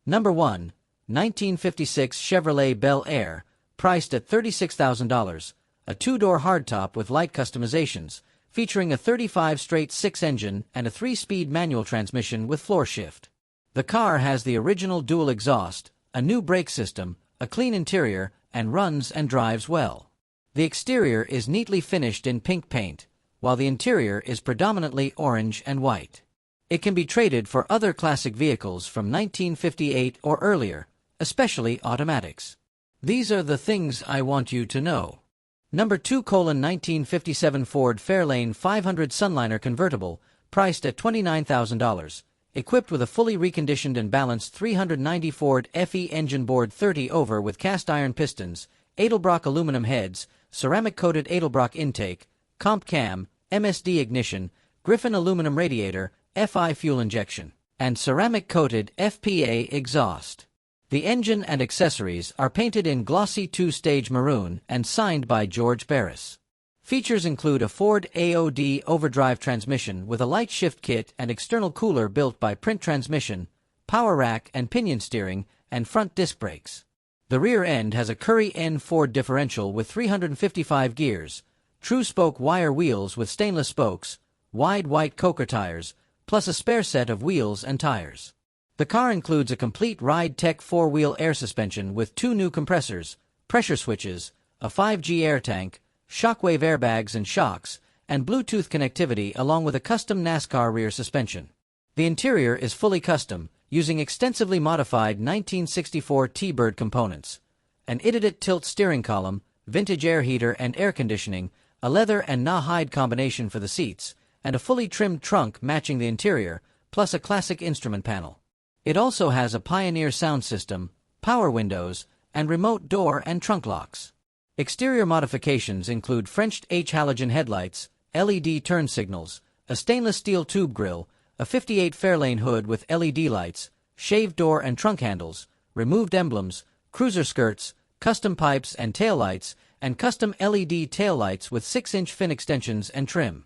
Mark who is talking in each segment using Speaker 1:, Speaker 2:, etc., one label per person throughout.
Speaker 1: Number 1. 1956 Chevrolet Bel Air, priced at $36,000, a two-door hardtop with light customizations, featuring a 35 straight-six engine and a 3-speed manual transmission with floor shift. The car has the original dual exhaust, a new brake system, a clean interior, and runs and drives well. The exterior is neatly finished in pink paint, while the interior is predominantly orange and white. It can be traded for other classic vehicles from 1958 or earlier, especially automatics. These are the things I want you to know. Number 2. 1957 Ford Fairlane 500 Sunliner Convertible, priced at $29,000, equipped with a fully reconditioned and balanced 390 Ford FE engine board 30 over with cast iron pistons, Edelbrock aluminum heads, ceramic-coated Edelbrock intake, comp cam, MSD ignition, Griffin aluminum radiator, FI fuel injection, and ceramic-coated FPA exhaust. The engine and accessories are painted in glossy two-stage maroon and signed by George Barris. Features include a Ford AOD overdrive transmission with a light shift kit and external cooler built by Print Transmission, power rack and pinion steering, and front disc brakes. The rear end has a Curry N Ford differential with 355 gears, true spoke wire wheels with stainless spokes, wide white Coker tires, plus a spare set of wheels and tires. The car includes a complete Ride Tech 4-wheel air suspension with 2 new compressors, pressure switches, a 5G air tank, shockwave airbags and shocks, and Bluetooth connectivity along with a custom NASCAR rear suspension. The interior is fully custom, using extensively modified 1964 T-Bird components, an Idiot tilt steering column, vintage air heater and air conditioning, a leather and rawhide combination for the seats, and a fully trimmed trunk matching the interior, plus a classic instrument panel. It also has a Pioneer sound system, power windows, and remote door and trunk locks. Exterior modifications include Frenched H halogen headlights, LED turn signals, a stainless steel tube grille, a 58 Fairlane hood with LED lights, shaved door and trunk handles, removed emblems, cruiser skirts, custom pipes and taillights, and custom LED taillights with 6-inch fin extensions and trim.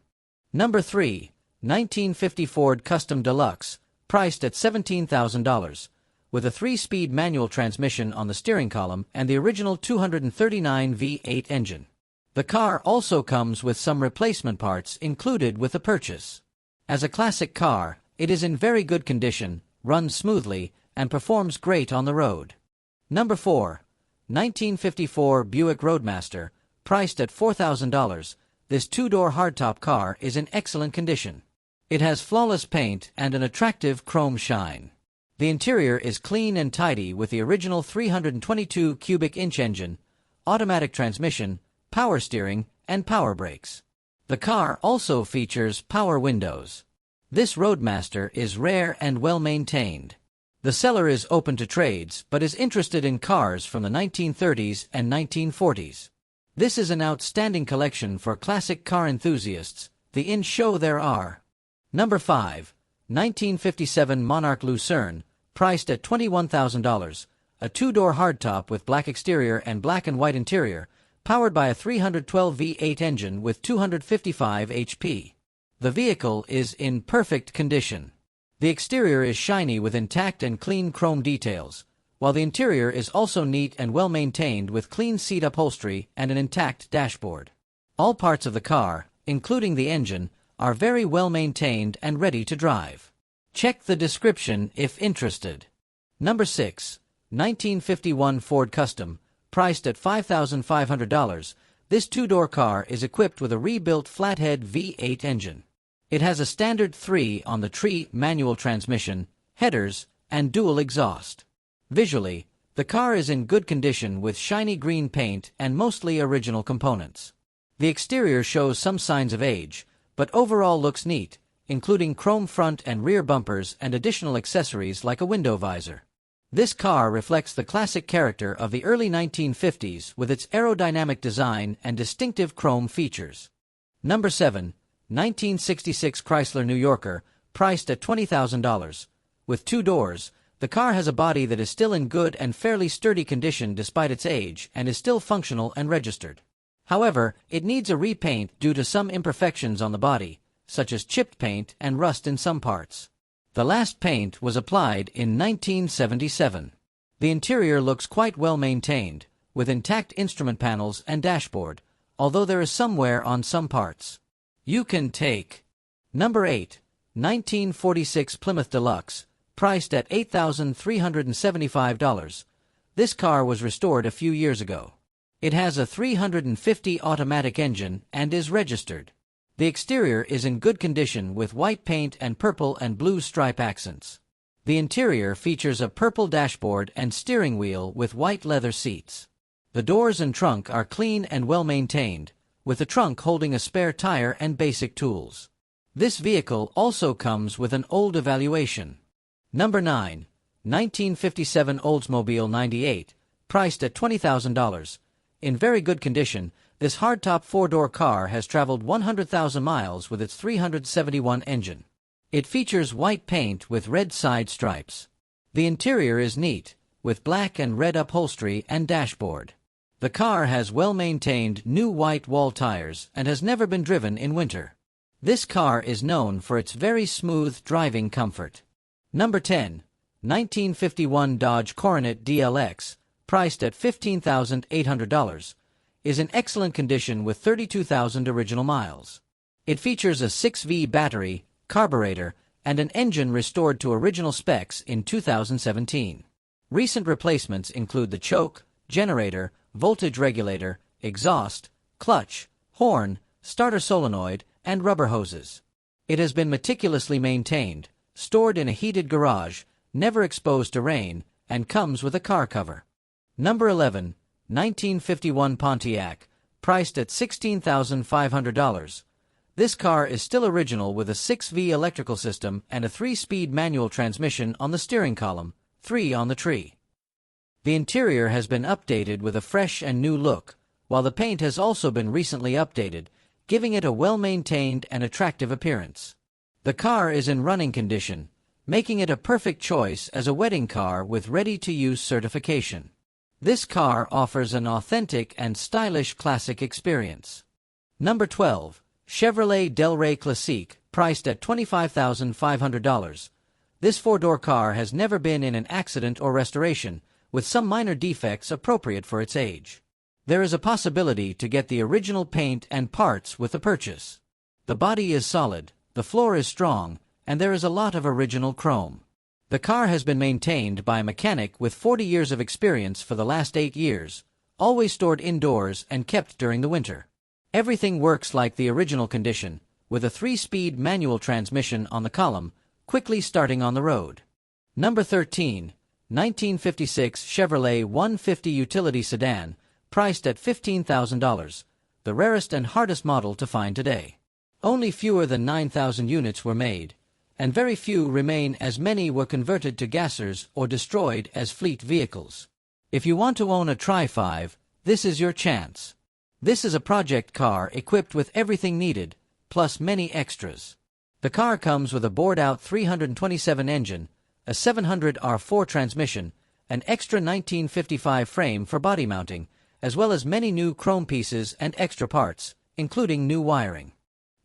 Speaker 1: Number 3. 1950 Ford Custom Deluxe, priced at $17,000, with a 3-speed manual transmission on the steering column and the original 239 V8 engine. The car also comes with some replacement parts included with the purchase. As a classic car, it is in very good condition, runs smoothly, and performs great on the road. Number 4. 1954 Buick Roadmaster, priced at $4,000, this two-door hardtop car is in excellent condition. It has flawless paint and an attractive chrome shine. The interior is clean and tidy with the original 322 cubic inch engine, automatic transmission, power steering, and power brakes. The car also features power windows. This Roadmaster is rare and well maintained. The seller is open to trades but is interested in cars from the 1930s and 1940s. This is an outstanding collection for classic car enthusiasts, the in show there are. Number 5. 1957 Monarch Lucerne, priced at $21,000, a two-door hardtop with black exterior and black and white interior, powered by a 312 V8 engine with 255 HP. The vehicle is in perfect condition. The exterior is shiny with intact and clean chrome details, while the interior is also neat and well maintained with clean seat upholstery and an intact dashboard. All parts of the car, including the engine, are very well maintained and ready to drive. Check the description if interested. Number 6. 1951 Ford Custom, priced at $5,500, this two-door car is equipped with a rebuilt flathead V8 engine. It has a standard 3-on-the-tree manual transmission, headers, and dual exhaust. Visually, the car is in good condition with shiny green paint and mostly original components. The exterior shows some signs of age, but overall looks neat, including chrome front and rear bumpers and additional accessories like a window visor. This car reflects the classic character of the early 1950s with its aerodynamic design and distinctive chrome features. Number 7. 1966 Chrysler New Yorker, priced at $20,000. With 2 doors, the car has a body that is still in good and fairly sturdy condition despite its age and is still functional and registered. However, it needs a repaint due to some imperfections on the body, such as chipped paint and rust in some parts. The last paint was applied in 1977. The interior looks quite well maintained, with intact instrument panels and dashboard, although there is some wear on some parts. You can take. Number 8. 1946 Plymouth Deluxe, priced at $8,375. This car was restored a few years ago. It has a 350 automatic engine and is registered. The exterior is in good condition with white paint and purple and blue stripe accents. The interior features a purple dashboard and steering wheel with white leather seats. The doors and trunk are clean and well maintained, with the trunk holding a spare tire and basic tools. This vehicle also comes with an old evaluation. Number 9. 1957 Oldsmobile 98, priced at $20,000. In very good condition, this hardtop four-door car has traveled 100,000 miles with its 371 engine. It features white paint with red side stripes. The interior is neat, with black and red upholstery and dashboard. The car has well-maintained new white wall tires and has never been driven in winter. This car is known for its very smooth driving comfort. Number 10. 1951 Dodge Coronet DLX, priced at $15,800, is in excellent condition with 32,000 original miles. It features a 6V battery, carburetor, and an engine restored to original specs in 2017. Recent replacements include the choke, generator, voltage regulator, exhaust, clutch, horn, starter solenoid, and rubber hoses. It has been meticulously maintained, stored in a heated garage, never exposed to rain, and comes with a car cover. Number 11. 1951 Pontiac, priced at $16,500. This car is still original with a 6V electrical system and a 3-speed manual transmission on the steering column, 3 on the tree. The interior has been updated with a fresh and new look, while the paint has also been recently updated, giving it a well-maintained and attractive appearance. The car is in running condition, making it a perfect choice as a wedding car with ready-to-use certification. This car offers an authentic and stylish classic experience. Number 12. Chevrolet Del Rey Classique, priced at $25,500. This four-door car has never been in an accident or restoration, with some minor defects appropriate for its age. There is a possibility to get the original paint and parts with the purchase. The body is solid, the floor is strong, and there is a lot of original chrome. The car has been maintained by a mechanic with 40 years of experience for the last 8 years, always stored indoors and kept during the winter. Everything works like the original condition, with a 3-speed manual transmission on the column, quickly starting on the road. Number 13. 1956 Chevrolet 150 Utility Sedan, priced at $15,000, the rarest and hardest model to find today. Only fewer than 9,000 units were made, and very few remain as many were converted to gassers or destroyed as fleet vehicles. If you want to own a Tri-5, this is your chance. This is a project car equipped with everything needed, plus many extras. The car comes with a bored-out 327 engine, a 700 R4 transmission, an extra 1955 frame for body mounting, as well as many new chrome pieces and extra parts, including new wiring.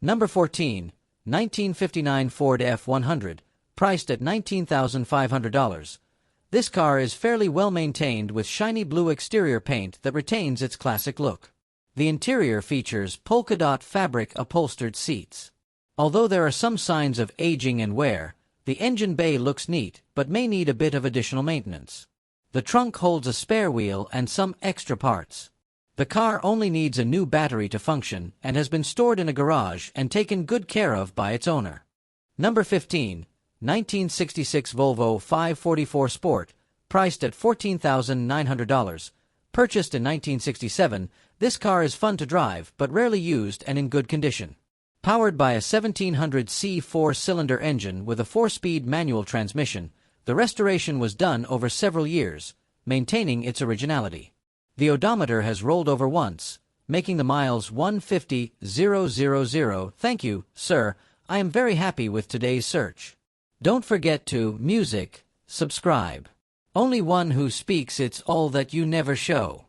Speaker 1: Number 14. 1959 Ford F-100, priced at $19,500. This car is fairly well maintained with shiny blue exterior paint that retains its classic look. The interior features polka-dot fabric upholstered seats. Although there are some signs of aging and wear, the engine bay looks neat but may need a bit of additional maintenance. The trunk holds a spare wheel and some extra parts. The car only needs a new battery to function and has been stored in a garage and taken good care of by its owner. Number 15. 1966 Volvo 544 Sport, priced at $14,900. Purchased in 1967, this car is fun to drive but rarely used and in good condition. Powered by a 1700C 4-cylinder engine with a 4-speed manual transmission, the restoration was done over several years, maintaining its originality. The odometer has rolled over once, making the miles 150,000. Thank you, sir. I am very happy with today's search. Don't forget to subscribe. Only one who speaks it's all that you never show.